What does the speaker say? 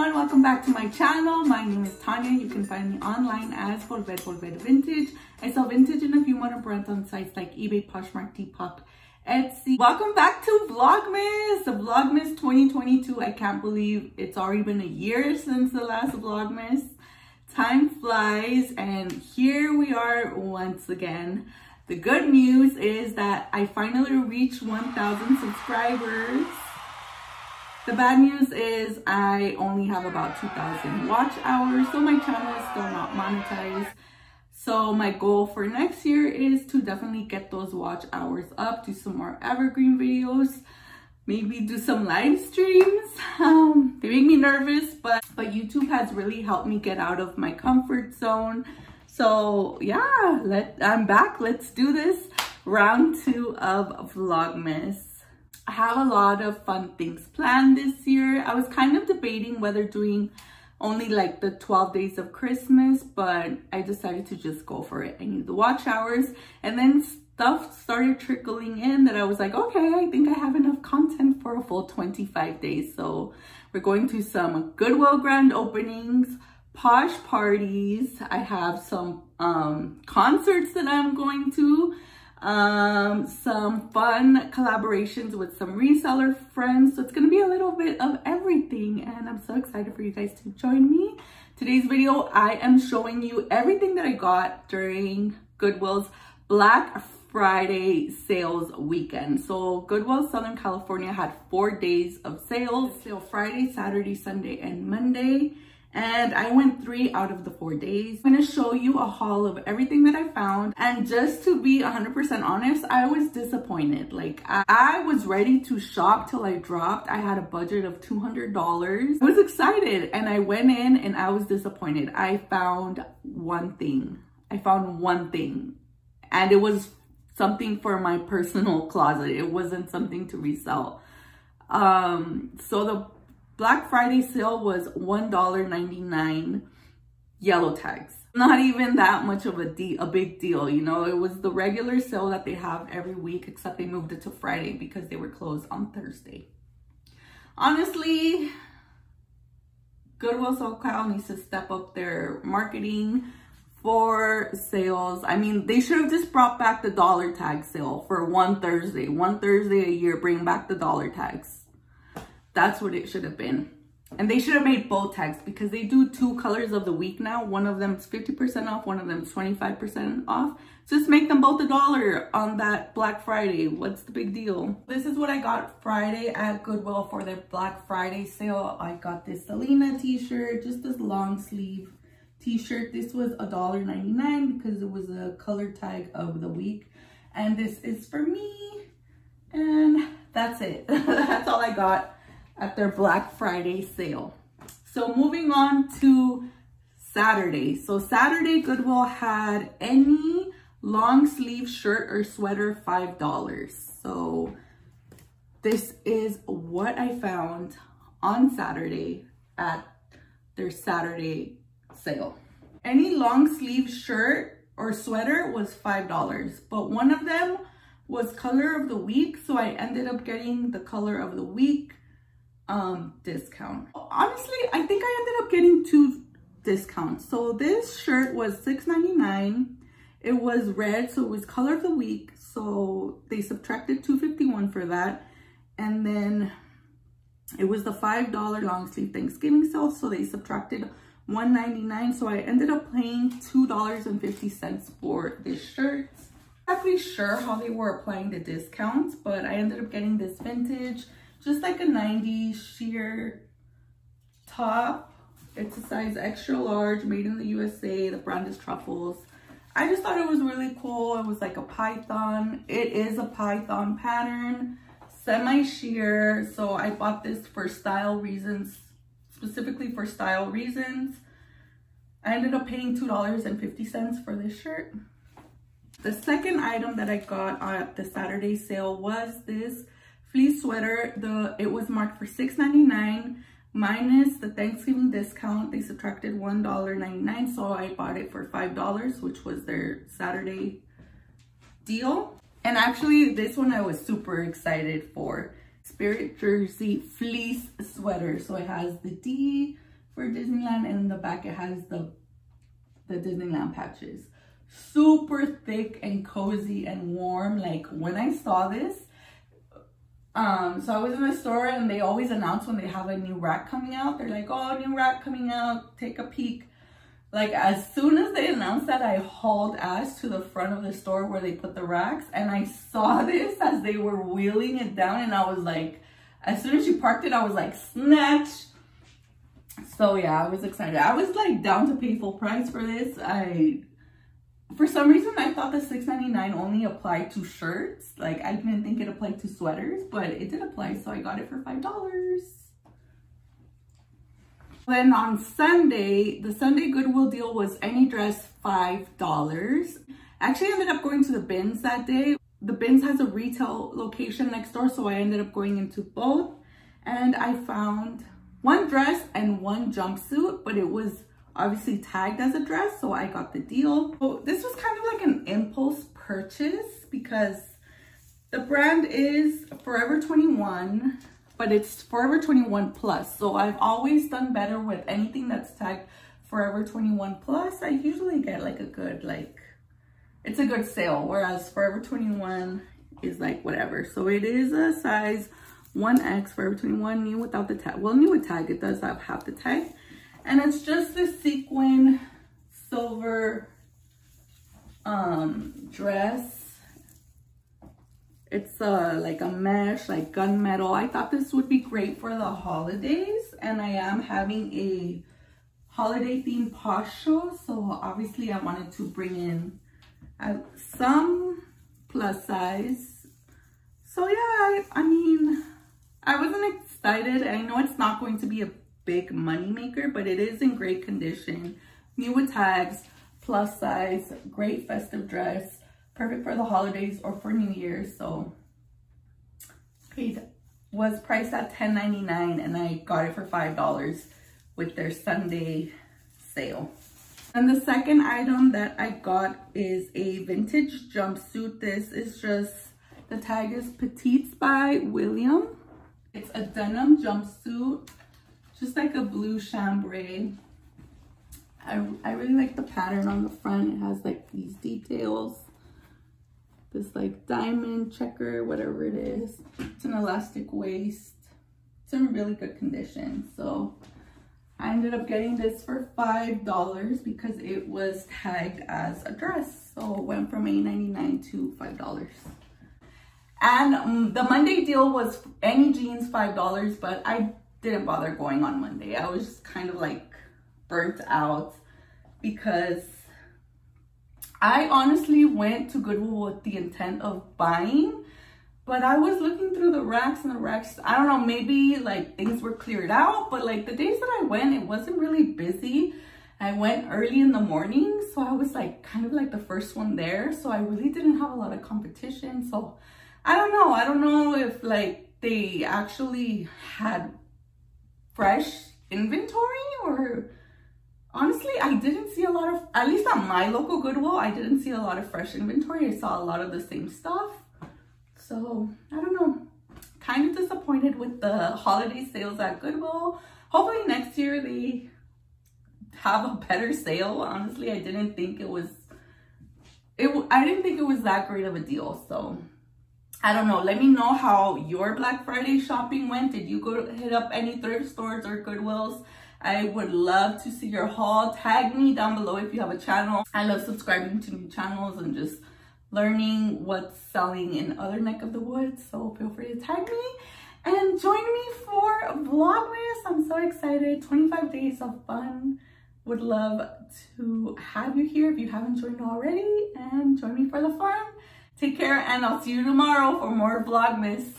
everyone, welcome back to my channel. My name is Tania. You can find me online as VolverVintage. I sell vintage and a few modern brands on sites like eBay, Poshmark, Depop, Etsy. Welcome back to Vlogmas, the Vlogmas 2022. I can't believe it's already been a year since the last Vlogmas. Time flies and here we are once again. The good news is that I finally reached 1,000 subscribers. The bad news is I only have about 2,000 watch hours, so my channel is still not monetized. So my goal for next year is to definitely get those watch hours up, do some more evergreen videos, maybe do some live streams. They make me nervous, but YouTube has really helped me get out of my comfort zone. So yeah, I'm back. Let's do this. Round 2 of Vlogmas. I have a lot of fun things planned this year. I was kind of debating whether doing only like the 12 days of Christmas, but I decided to just go for it. I need the watch hours, and then stuff started trickling in that I was like, okay, I think I have enough content for a full 25 days. So we're going to some Goodwill grand openings, posh parties. I have some concerts that I'm going to, some fun collaborations with some reseller friends. So it's going to be a little bit of everything, and I'm so excited for you guys to join me. Today's video, I am showing you everything that I got during Goodwill's Black Friday sales weekend. So Goodwill Southern California had 4 days of sales. Sale Friday, Saturday, Sunday, and Monday. And I went 3 out of the 4 days. I'm going to show you a haul of everything that I found. And just to be 100% honest, I was disappointed. Like, I was ready to shop till I dropped. I had a budget of $200. I was excited and I went in and I was disappointed. I found one thing. And it was something for my personal closet. It wasn't something to resell. So the Black Friday sale was $1.99 yellow tags. Not even that much of a big deal, you know. It was the regular sale that they have every week, except they moved it to Friday because they were closed on Thursday. Honestly, Goodwill SoCal needs to step up their marketing for sales. I mean, they should have just brought back the dollar tag sale for one Thursday a year. Bring back the dollar tags. That's what it should have been. And they should have made both tags because they do 2 colors of the week now. One of them is 50% off, one of them is 25% off. Just make them both $1 on that Black Friday. What's the big deal? This is what I got Friday at Goodwill for the Black Friday sale. I got this Selena t-shirt, just this long sleeve t-shirt. This was $1.99 because it was a color tag of the week. And this is for me. And that's it. That's all I got at their Black Friday sale. So moving on to Saturday. So Saturday, Goodwill had any long sleeve shirt or sweater $5. So this is what I found on Saturday at their Saturday sale. Any long sleeve shirt or sweater was $5, but one of them was color of the week. So I ended up getting the color of the week discount. Honestly, I think I ended up getting 2 discounts. So this shirt was $6.99. It was red, so it was color of the week. So they subtracted $2.51 for that. And then it was the $5 long sleeve Thanksgiving sale, so they subtracted $1.99. So I ended up paying $2.50 for this shirt. I'm not really sure how they were applying the discounts, but I ended up getting this vintage, just like a 90s sheer top. It's a size extra large, made in the USA. The brand is Truffles. I just thought it was really cool. It was like a python. It is a python pattern, semi-sheer. So I bought this for style reasons, specifically for style reasons. I ended up paying $2.50 for this shirt. The second item that I got at the Saturday sale was this fleece sweater. It was marked for $6.99 minus the Thanksgiving discount. They subtracted $1.99, so I bought it for $5, which was their Saturday deal. And actually, this one I was super excited for. Spirit Jersey fleece sweater. So it has the D for Disneyland, and in the back it has the Disneyland patches. Super thick and cozy and warm. Like when I saw this, so I was in the store and they always announce when they have a new rack coming out. They're like, oh, new rack coming out, take a peek. Like as soon as they announced that, I hauled ass to the front of the store where they put the racks, and I saw this as they were wheeling it down, and I was like, as soon as she parked it, I was like, snatch. So yeah, I was excited. I was like down to pay full price for this. For some reason, I thought the $6.99 only applied to shirts. Like I didn't think it applied to sweaters, but it did apply, so I got it for $5. Then on Sunday, the Sunday Goodwill deal was any dress $5. Actually, I ended up going to the Bins that day. The Bins has a retail location next door, so I ended up going into both. And I found one dress and one jumpsuit, but it was obviously tagged as a dress, so I got the deal. So this was kind of like an impulse purchase because the brand is Forever 21. But it's Forever 21 Plus. So I've always done better with anything that's tagged Forever 21 Plus. I usually get like a good, it's a good sale. Whereas Forever 21 is like whatever. So it is a size 1X, Forever 21, new without the tag. Well, new with tag, it does have half the tag. And it's just this sequin silver dress. It's like a mesh, like gunmetal. I thought this would be great for the holidays, and I am having a holiday themed posh show, so obviously I wanted to bring in some plus size. So yeah, I mean, I wasn't excited. I know it's not going to be a big money maker, but it is in great condition, new with tags, plus size, great festive dress. Perfect for the holidays or for New Year's. So it was priced at $10.99 and I got it for $5 with their Sunday sale. And the second item that I got is a vintage jumpsuit. This is just, the tag is Petites by William. It's a denim jumpsuit, just like a blue chambray. I really like the pattern on the front. It has like these details. This like diamond checker, whatever it is. It's an elastic waist. It's in really good condition. So I ended up getting this for $5 because it was tagged as a dress. So it went from $8.99 to $5. And the Monday deal was any jeans $5, but I didn't bother going on Monday. I was just kind of like burnt out because I honestly went to Goodwill with the intent of buying, but I was looking through the racks and the racks, I don't know, maybe like things were cleared out, but like the days that I went, it wasn't really busy. I went early in the morning, so I was like kind of like the first one there. So I really didn't have a lot of competition. So I don't know if like they actually had fresh inventory, or honestly, I didn't see a lot of, at least at my local Goodwill, I didn't see a lot of fresh inventory. I saw a lot of the same stuff. So, I don't know. Kind of disappointed with the holiday sales at Goodwill. Hopefully next year they have a better sale. Honestly, I didn't think it was that great of a deal. So, I don't know. Let me know how your Black Friday shopping went. Did you go hit up any thrift stores or Goodwills? I would love to see your haul. Tag me down below if you have a channel. I love subscribing to new channels and just learning what's selling in other neck of the woods. So feel free to tag me and join me for Vlogmas. I'm so excited. 25 days of fun. Would love to have you here if you haven't joined already, and join me for the fun. Take care, and I'll see you tomorrow for more Vlogmas.